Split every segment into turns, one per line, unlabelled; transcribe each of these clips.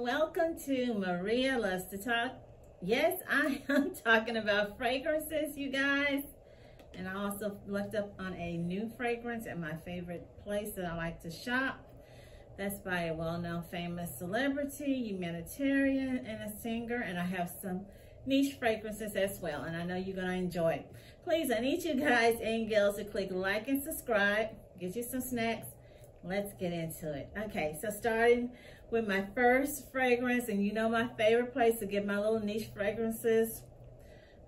welcome to Maria Loves to Talk. Yes, I am talking about fragrances, you guys. And I also looked up on a new fragrance at my favorite place that I like to shop. That's by a well-known famous celebrity, humanitarian, and a singer. And I have some niche fragrances as well, and I know you're gonna enjoy it. Please, I need you guys and girls to click like and subscribe, get you some snacks. Let's get into it. Okay, so starting with my first fragrance, and you know my favorite place to get my little niche fragrances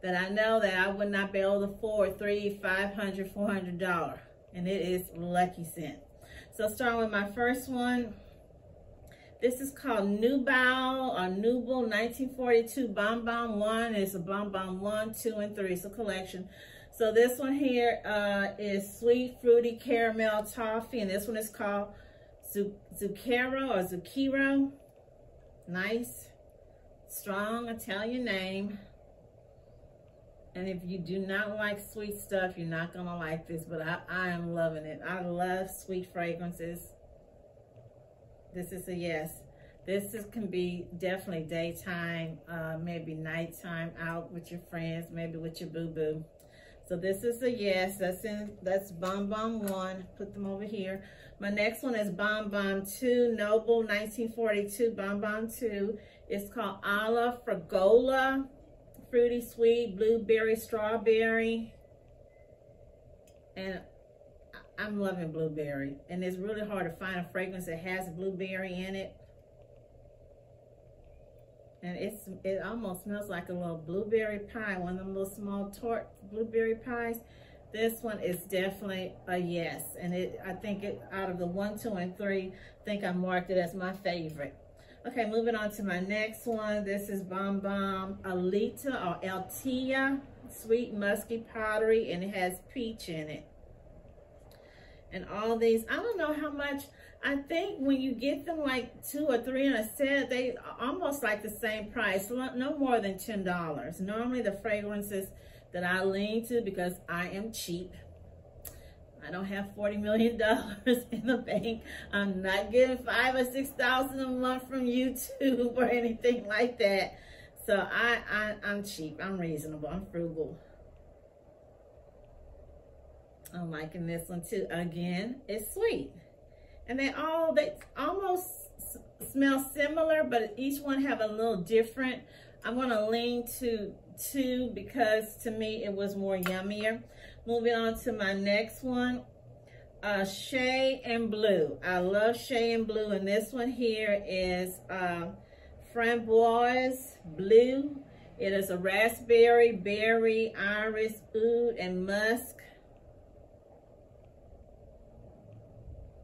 that I know that I would not be able to afford $300, $500, $400, and it is Lucky Scent. So starting with my first one, this is called Nobile or Nobile 1942 Bonbon 1. It's a Bonbon 1, 2, and 3. It's a collection. So this one here is sweet, fruity caramel toffee, and this one is called Zucchero or Zucchero. Nice, strong Italian name. And if you do not like sweet stuff, you're not gonna like this, but I am loving it. I love sweet fragrances. This is a yes. This can be definitely daytime, maybe nighttime, out with your friends, maybe with your boo-boo. So this is a yes. That's Bonbon 1. Put them over here. My next one is Bonbon 2, Nobile 1942 Bonbon 2. It's called Alla Fragola, fruity sweet, blueberry, strawberry. And I'm loving blueberry. And it's really hard to find a fragrance that has blueberry in it. And it almost smells like a little blueberry pie, one of them little small tart blueberry pies. This one is definitely a yes. And I think out of the 1, 2, and 3, I think I marked it as my favorite. Okay, moving on to my next one. This is Bonbon Altea or Altea, sweet musky powdery, and it has peach in it. And all these, I don't know how much. I think when you get them like 2 or 3 in a set, they almost like the same price, no more than $10. Normally the fragrances that I lean to, because I am cheap, I don't have $40 million in the bank. I'm not getting $5,000 or $6,000 a month from YouTube or anything like that. So I'm cheap, I'm reasonable, I'm frugal. I'm liking this one too. Again, it's sweet. And they almost smell similar, but each one have a little different. I'm gonna lean to 2 because to me it was more yummier. Moving on to my next one, Shay and Blue. I love Shay and Blue, and this one here is Framboise Blue. It is a raspberry, berry, iris, oud, and musk.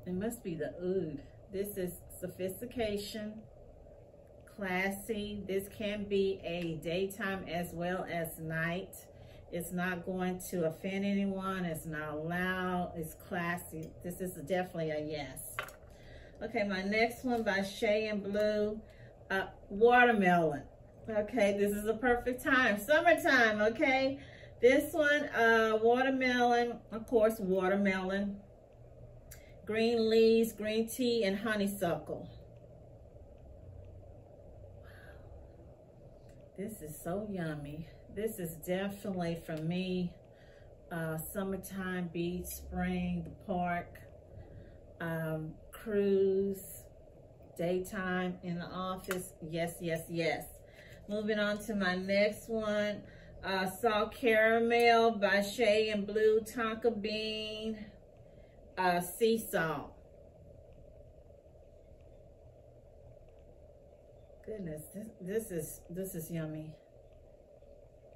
It must be the oud. This is sophistication, classy. This can be a daytime as well as night. It's not going to offend anyone. It's not loud. It's classy. This is definitely a yes. Okay, my next one by Shay and Blue, Watermelon. Okay, this is a perfect time. Summertime, okay? This one, watermelon, of course, watermelon. Green leaves, green tea, and honeysuckle. This is so yummy. This is definitely for me, summertime, beach, spring, the park, cruise, daytime, in the office. Yes, yes, yes. Moving on to my next one, Salt Caramel by Shay and Blue, Tonka Bean, sea salt. Goodness, this is yummy.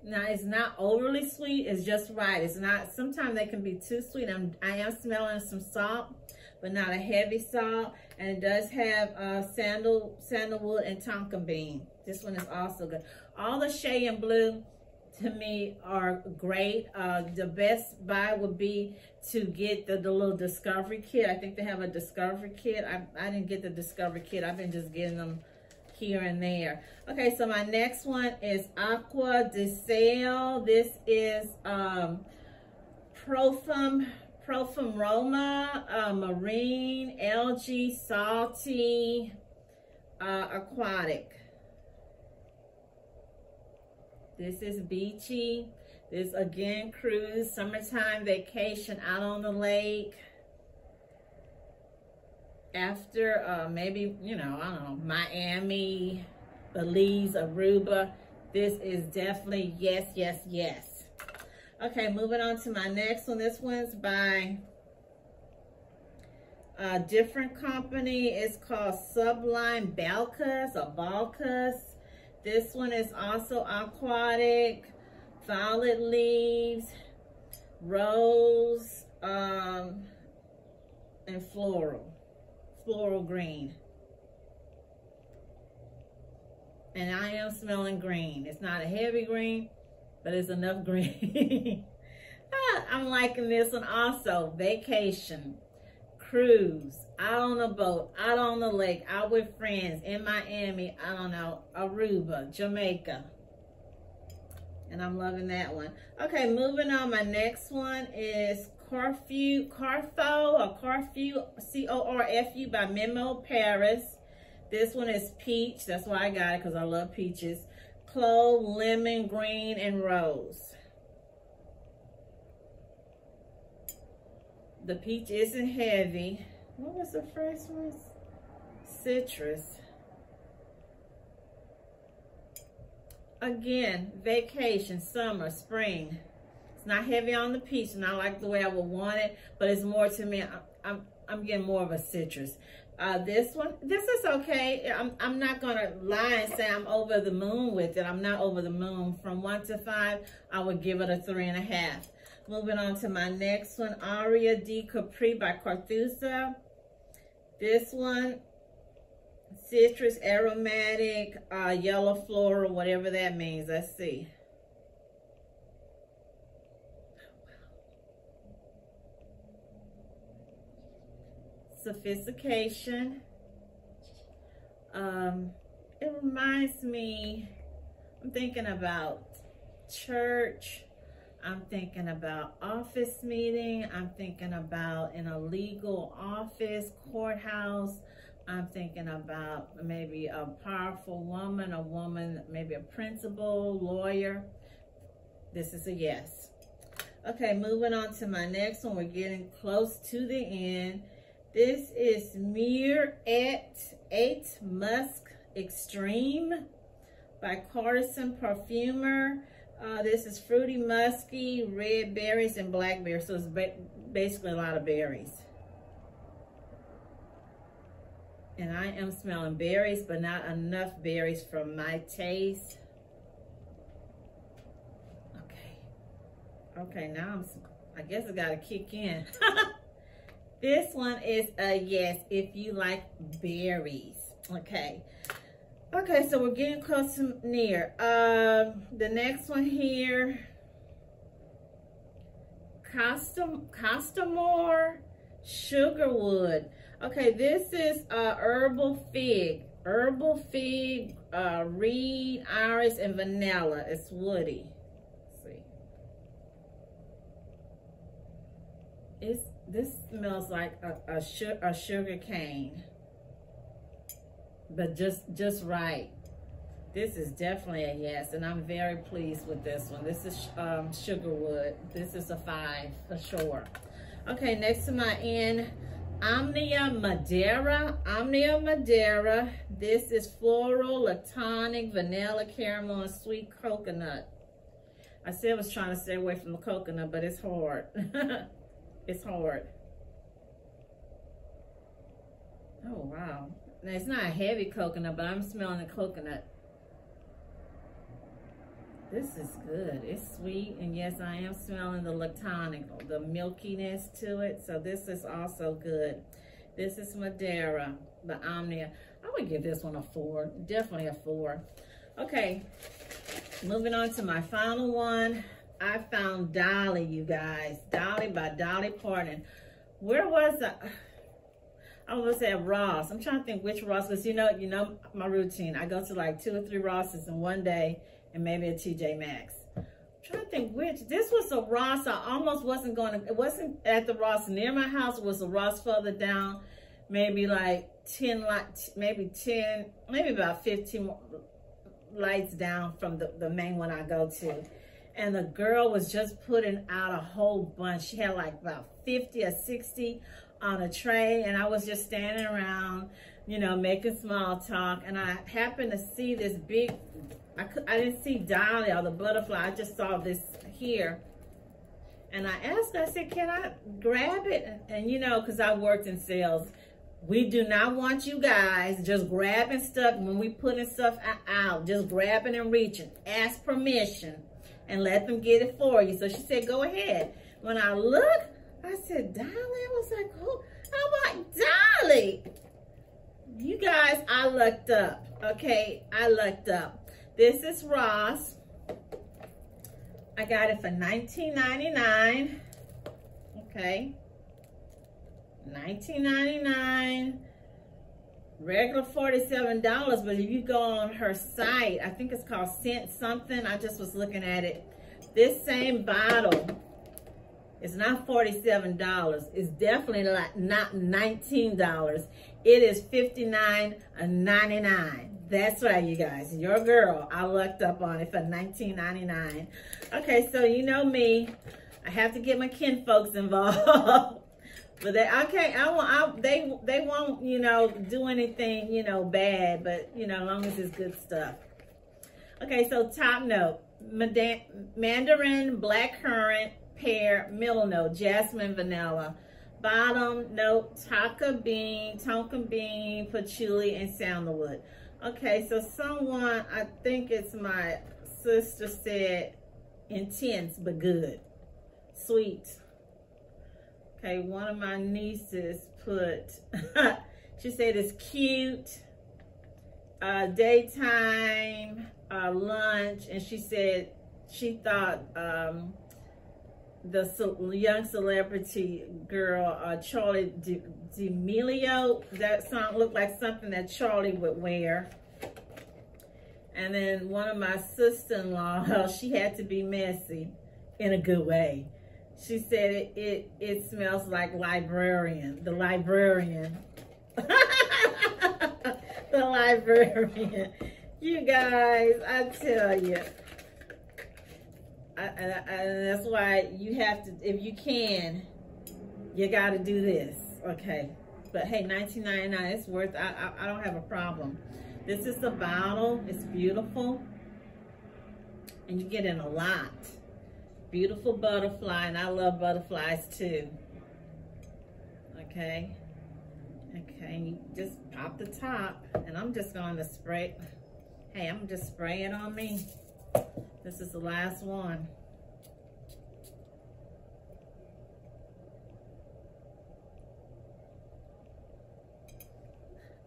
Now it's not overly sweet, it's just right. It's not, sometimes they can be too sweet. I am smelling some salt, but not a heavy salt. And it does have sandalwood and tonka bean. This one is also good. All the Shay and Blue to me are great. The best buy would be to get the little discovery kit. I think they have a discovery kit. I didn't get the discovery kit. I've been just getting them here and there. Okay, so my next one is Acqua de Sale. This is Profumum Roma, marine, algae, salty, Aquatic. This is beachy. This again, cruise, summertime vacation out on the lake. After maybe, you know, I don't know, Miami, Belize, Aruba. This is definitely yes, yes, yes. Okay, moving on to my next one. This one's by a different company. It's called Sublime Balkis or Balkis. This one is also aquatic, violet leaves, rose, and floral green. And I am smelling green. It's not a heavy green, but it's enough green. I'm liking this one also. Vacation, cruise, out on a boat, out on the lake, out with friends, in Miami, I don't know, Aruba, Jamaica. And I'm loving that one. Okay, moving on. My next one is Corfu, C-O-R-F-U by Memo, Paris. This one is peach. That's why I got it, because I love peaches. Clove, lemon, green, and rose. The peach isn't heavy. What was the first one? Citrus. Again, vacation, summer, spring. It's not heavy on the peach, and I like the way I would want it, but it's more to me, I'm getting more of a citrus. This one, this is okay. I'm not gonna lie and say I'm over the moon with it. I'm not over the moon. From 1 to 5, I would give it a 3.5. Moving on to my next one, Aria di Capri by Carthusia. This one, citrus, aromatic, yellow floral, whatever that means. Let's see. Sophistication. It reminds me, I'm thinking about church. I'm thinking about office meeting. I'm thinking about in a legal office, courthouse. I'm thinking about maybe a powerful woman, maybe a principal, lawyer. This is a yes. Okay, moving on to my next one. We're getting close to the end. This is Mure 8 Musc Extreme by Costamor Perfumer. This is fruity, musky, red berries, and blackberries. So it's basically a lot of berries. And I am smelling berries, but not enough berries for my taste. Okay, now I guess it got to kick in. This one is a yes if you like berries. Okay. Okay, so we're getting close to near. The next one here, Costamor Sugarwood. Okay, this is herbal fig, reed, iris, and vanilla. It's woody. Let's see. This smells like a sugar cane, but just right. This is definitely a yes, and I'm very pleased with this one. This is Sugarwood. This is a 5 for sure. Okay, next to my end, Omnia Madera. This is floral, lactonic, vanilla, caramel, and sweet coconut. I said I was trying to stay away from the coconut, but it's hard. It's hard. Oh, wow. Now, it's not a heavy coconut, but I'm smelling the coconut. This is good. It's sweet, and yes, I am smelling the lactonic, the milkiness to it. So this is also good. This is Madera, the Omnia. I would give this one a 4. Definitely a 4. Okay, moving on to my final one. I found Dolly, you guys. Dolly by Dolly Parton. Where was I? I was at Ross. I'm trying to think which Ross, because you know my routine. I go to like 2 or 3 Rosses in one day, and maybe a TJ Maxx. I'm trying to think which. This was a Ross. I almost wasn't going to. It wasn't at the Ross near my house. It was a Ross further down, maybe like 10 lights, maybe about 15 lights down from the main one I go to. And the girl was just putting out a whole bunch. She had like about 50 or 60 on a tray, and I was just standing around, you know, making small talk. And I happened to see this big, I didn't see Dolly or the butterfly, I just saw this here. And I asked her, I said, can I grab it? And you know, because I worked in sales, we do not want you guys just grabbing stuff when we putting stuff out, just grabbing and reaching. Ask permission and let them get it for you. So she said, go ahead. When I looked, I said, Dolly? I was like, who? I'm like, Dolly. You guys, I looked up, okay? I looked up. This is Ross. I got it for $19.99, okay? $19.99, regular $47, but if you go on her site, I think it's called Scent Something. I just was looking at it. This same bottle is not $47. It's definitely not $19. It is $59.99. That's right, you guys. Your girl, I looked up on it for $19.99. Okay, so you know me, I have to get my kinfolks involved. But they, okay, they won't, you know, do anything, you know, bad, but, you know, as long as it's good stuff. Okay, so top note, mandarin, blackcurrant, pear, middle note, jasmine, vanilla. Bottom note, tonka bean, patchouli, and sandalwood. Okay, so someone, I think it's my sister, said intense but good, sweet. Okay, one of my nieces put, she said it's cute, daytime, lunch, and she said she thought the young celebrity girl, Charlie D'Amelio, that song looked like something that Charlie would wear. And then one of my sister-in-law, she had to be messy in a good way. She said it smells like librarian, the librarian. The librarian. You guys, I tell you. And that's why you have to, if you can, you got to do this, okay? But hey, $19.99, it's worth, I don't have a problem. This is the bottle. It's beautiful. And you get in a lot. Beautiful butterfly, and I love butterflies too. Okay. Okay, you just pop the top, and I'm just going to spray. Hey, I'm just spraying it on me. This is the last one.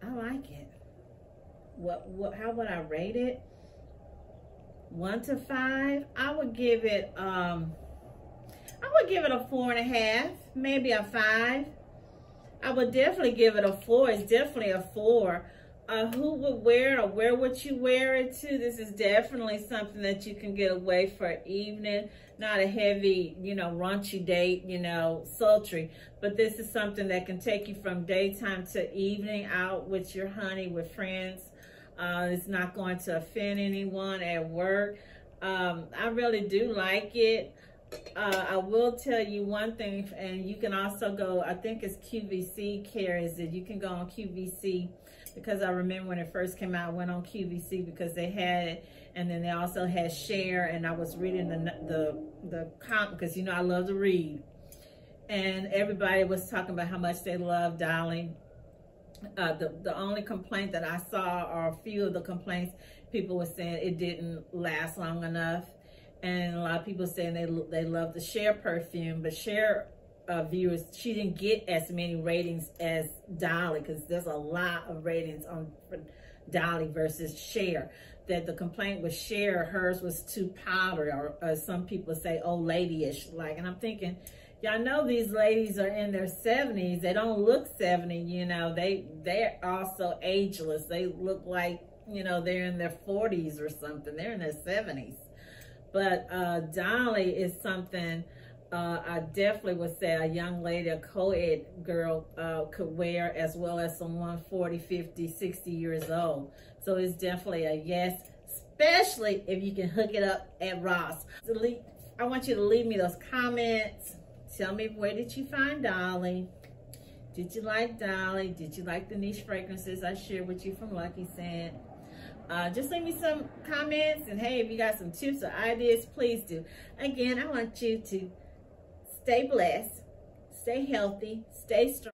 I like it. How would I rate it? 1 to 5, I would give it a 4.5, maybe a 5. I would definitely give it a 4. It's definitely a 4. Who would wear it, or where would you wear it to? This is definitely something that you can get away for evening. Not a heavy, you know, raunchy date, you know, sultry. But this is something that can take you from daytime to evening, out with your honey, with friends. It's not going to offend anyone at work. I really do like it. I will tell you one thing, and you can also go, I think it's QVC carries it. You can go on QVC, because I remember when it first came out, I went on QVC because they had it, and then they also had Share, and I was reading the comment, because you know I love to read, and everybody was talking about how much they love Dolly. The only complaint that I saw, or a few of the complaints, people were saying it didn't last long enough, and a lot of people saying they love the Share perfume, but Share viewers, she didn't get as many ratings as Dolly, because there's a lot of ratings on Dolly versus Share. That the complaint with Share, hers was too powdery, or some people say old lady-ish, like, and I'm thinking, y'all know these ladies are in their 70s. They don't look 70, you know. They're also ageless. They look like, you know, they're in their 40s or something. They're in their 70s. But Dolly is something, I definitely would say a young lady, a co-ed girl could wear, as well as someone 40, 50, 60 years old. So it's definitely a yes, especially if you can hook it up at Ross. I want you to leave me those comments. Tell me, where did you find Dolly? Did you like Dolly? Did you like the niche fragrances I shared with you from Lucky Scent? Just leave me some comments, and hey, if you got some tips or ideas, please do. Again, I want you to stay blessed, stay healthy, stay strong.